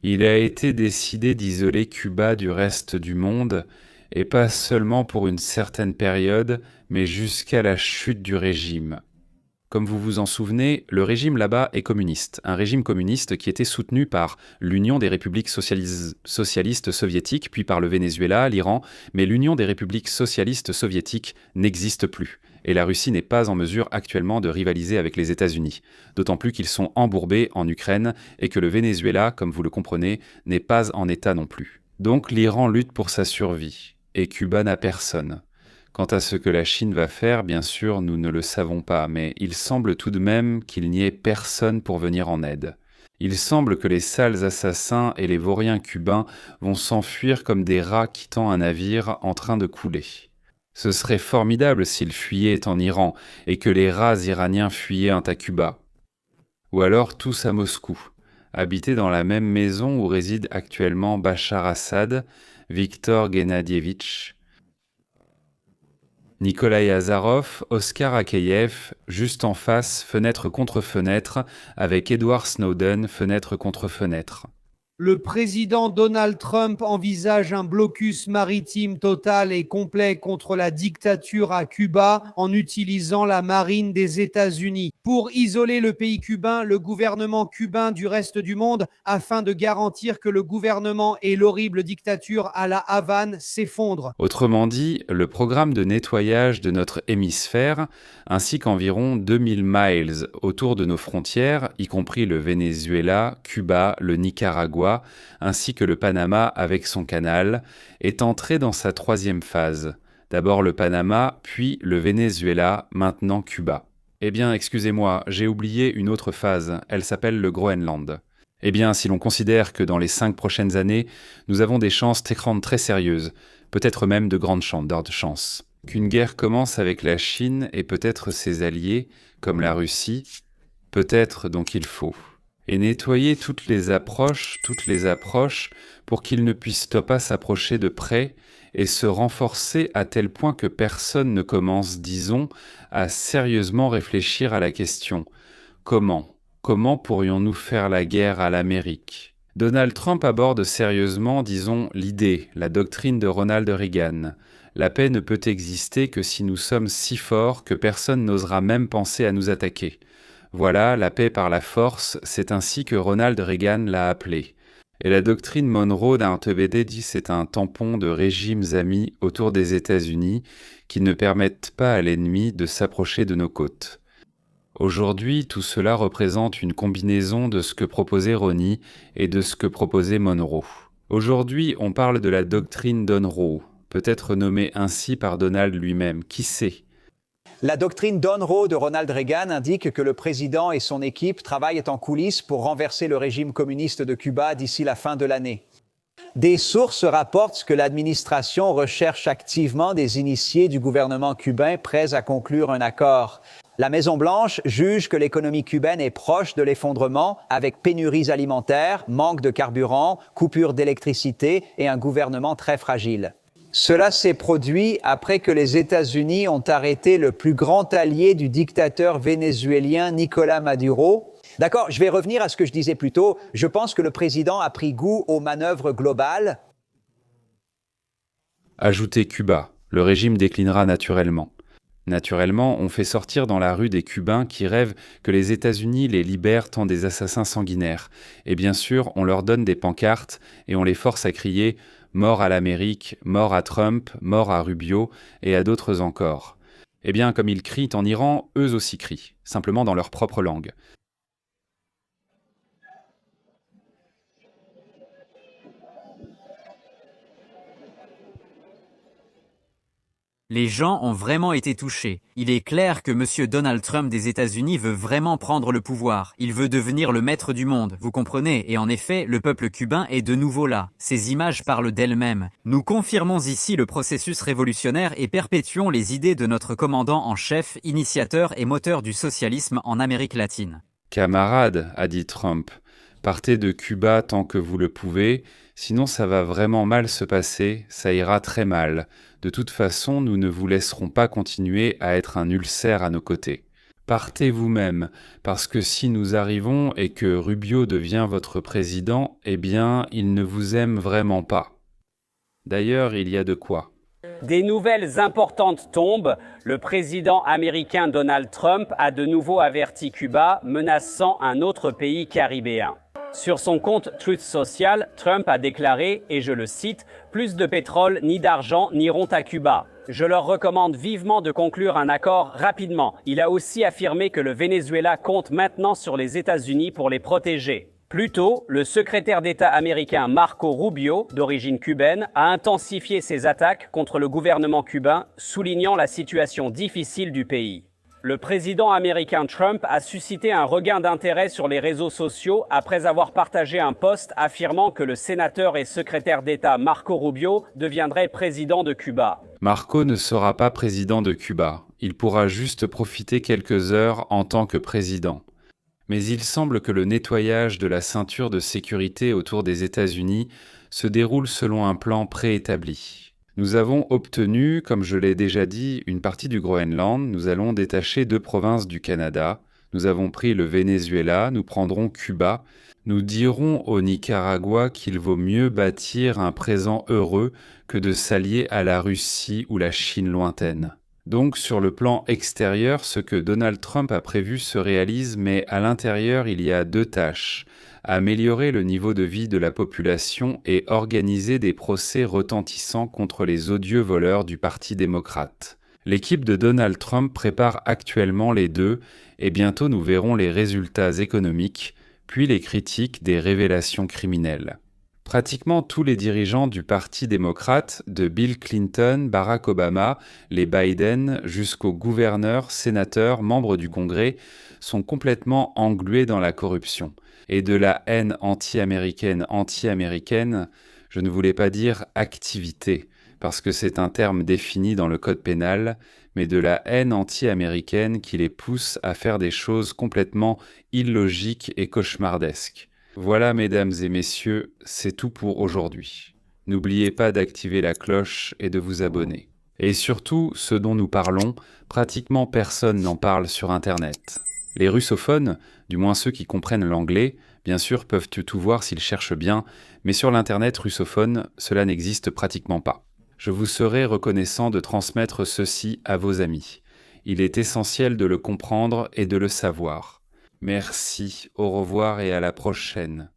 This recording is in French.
Il a été décidé d'isoler Cuba du reste du monde, et pas seulement pour une certaine période, mais jusqu'à la chute du régime. Comme vous vous en souvenez, le régime là-bas est communiste, un régime communiste qui était soutenu par l'Union des républiques socialistes soviétiques, puis par le Venezuela, l'Iran, mais l'Union des républiques socialistes soviétiques n'existe plus. Et la Russie n'est pas en mesure actuellement de rivaliser avec les États-Unis, d'autant plus qu'ils sont embourbés en Ukraine et que le Venezuela, comme vous le comprenez, n'est pas en état non plus. Donc l'Iran lutte pour sa survie, et Cuba n'a personne. Quant à ce que la Chine va faire, bien sûr, nous ne le savons pas, mais il semble tout de même qu'il n'y ait personne pour venir en aide. Il semble que les sales assassins et les vauriens cubains vont s'enfuir comme des rats quittant un navire en train de couler. Ce serait formidable s'ils fuyaient en Iran et que les rats iraniens fuyaient à Cuba. Ou alors tous à Moscou, habités dans la même maison où réside actuellement Bachar Assad, Viktor Gennadievitch, Nikolai Azarov, Oscar Akeyev, juste en face, fenêtre contre fenêtre, avec Edward Snowden, fenêtre contre fenêtre. Le président Donald Trump envisage un blocus maritime total et complet contre la dictature à Cuba en utilisant la marine des États-Unis pour isoler le pays cubain, le gouvernement cubain du reste du monde, afin de garantir que le gouvernement et l'horrible dictature à la Havane s'effondrent. Autrement dit, le programme de nettoyage de notre hémisphère, ainsi qu'environ 2000 miles autour de nos frontières, y compris le Venezuela, Cuba, le Nicaragua, ainsi que le Panama avec son canal, est entré dans sa troisième phase. D'abord le Panama, puis le Venezuela, maintenant Cuba. Eh bien, excusez-moi, j'ai oublié une autre phase, elle s'appelle le Groenland. Eh bien, si l'on considère que dans les 5 prochaines années, nous avons des chances très sérieuses, peut-être même de grandes chances, qu'une guerre commence avec la Chine et peut-être ses alliés, comme la Russie, peut-être donc il faut. Et nettoyer toutes les approches, pour qu'ils ne puissent pas s'approcher de près et se renforcer à tel point que personne ne commence, disons, à sérieusement réfléchir à la question. Comment pourrions-nous faire la guerre à l'Amérique ? Donald Trump aborde sérieusement, disons, l'idée, la doctrine de Ronald Reagan. La paix ne peut exister que si nous sommes si forts que personne n'osera même penser à nous attaquer. Voilà, la paix par la force, c'est ainsi que Ronald Reagan l'a appelée. Et la doctrine Monroe d'un TBD dit c'est un tampon de régimes amis autour des États-Unis qui ne permettent pas à l'ennemi de s'approcher de nos côtes. Aujourd'hui, tout cela représente une combinaison de ce que proposait Ronnie et de ce que proposait Monroe. Aujourd'hui, on parle de la doctrine Monroe, peut-être nommée ainsi par Donald lui-même, qui sait ? La doctrine Monroe de Ronald Reagan indique que le président et son équipe travaillent en coulisses pour renverser le régime communiste de Cuba d'ici la fin de l'année. Des sources rapportent que l'administration recherche activement des initiés du gouvernement cubain prêts à conclure un accord. La Maison-Blanche juge que l'économie cubaine est proche de l'effondrement avec pénuries alimentaires, manque de carburant, coupure d'électricité et un gouvernement très fragile. Cela s'est produit après que les États-Unis ont arrêté le plus grand allié du dictateur vénézuélien Nicolás Maduro. D'accord, je vais revenir à ce que je disais plus tôt. Je pense que le président a pris goût aux manœuvres globales. Ajoutez Cuba, le régime déclinera naturellement. Naturellement, on fait sortir dans la rue des Cubains qui rêvent que les États-Unis les libèrent tant des assassins sanguinaires. Et bien sûr, on leur donne des pancartes et on les force à crier « Mort à l'Amérique, mort à Trump, mort à Rubio » et à d'autres encore. Eh bien, comme ils crient en Iran, eux aussi crient, simplement dans leur propre langue. Les gens ont vraiment été touchés. Il est clair que M. Donald Trump des États-Unis veut vraiment prendre le pouvoir. Il veut devenir le maître du monde, vous comprenez ? Et en effet, le peuple cubain est de nouveau là. Ces images parlent d'elles-mêmes. Nous confirmons ici le processus révolutionnaire et perpétuons les idées de notre commandant en chef, initiateur et moteur du socialisme en Amérique latine. Camarades, a dit Trump, partez de Cuba tant que vous le pouvez, sinon ça va vraiment mal se passer, ça ira très mal. De toute façon, nous ne vous laisserons pas continuer à être un ulcère à nos côtés. Partez vous-même, parce que si nous arrivons et que Rubio devient votre président, eh bien, il ne vous aime vraiment pas. D'ailleurs, il y a de quoi. Des nouvelles importantes tombent. Le président américain Donald Trump a de nouveau averti Cuba, menaçant un autre pays caribéen. Sur son compte Truth Social, Trump a déclaré, et je le cite, « Plus de pétrole ni d'argent n'iront à Cuba. Je leur recommande vivement de conclure un accord rapidement. » Il a aussi affirmé que le Venezuela compte maintenant sur les États-Unis pour les protéger. Plus tôt, le secrétaire d'État américain Marco Rubio, d'origine cubaine, a intensifié ses attaques contre le gouvernement cubain, soulignant la situation difficile du pays. Le président américain Trump a suscité un regain d'intérêt sur les réseaux sociaux après avoir partagé un post affirmant que le sénateur et secrétaire d'État Marco Rubio deviendrait président de Cuba. Marco ne sera pas président de Cuba. Il pourra juste profiter quelques heures en tant que président. Mais il semble que le nettoyage de la ceinture de sécurité autour des États-Unis se déroule selon un plan préétabli. Nous avons obtenu, comme je l'ai déjà dit, une partie du Groenland. Nous allons détacher 2 provinces du Canada. Nous avons pris le Venezuela, nous prendrons Cuba. Nous dirons au Nicaragua qu'il vaut mieux bâtir un présent heureux que de s'allier à la Russie ou la Chine lointaine. Donc sur le plan extérieur, ce que Donald Trump a prévu se réalise, mais à l'intérieur, il y a 2 tâches. Améliorer le niveau de vie de la population et organiser des procès retentissants contre les odieux voleurs du Parti démocrate. L'équipe de Donald Trump prépare actuellement les 2 et bientôt nous verrons les résultats économiques, puis les critiques des révélations criminelles. Pratiquement tous les dirigeants du Parti démocrate, de Bill Clinton, Barack Obama, les Biden, jusqu'aux gouverneurs, sénateurs, membres du Congrès, sont complètement englués dans la corruption. Et de la haine anti-américaine, je ne voulais pas dire activité, parce que c'est un terme défini dans le code pénal, mais de la haine anti-américaine qui les pousse à faire des choses complètement illogiques et cauchemardesques. Voilà, mesdames et messieurs, c'est tout pour aujourd'hui. N'oubliez pas d'activer la cloche et de vous abonner. Et surtout, ce dont nous parlons, pratiquement personne n'en parle sur Internet. Les russophones, du moins ceux qui comprennent l'anglais, bien sûr peuvent tout voir s'ils cherchent bien, mais sur l'Internet russophone, cela n'existe pratiquement pas. Je vous serai reconnaissant de transmettre ceci à vos amis. Il est essentiel de le comprendre et de le savoir. Merci, au revoir et à la prochaine.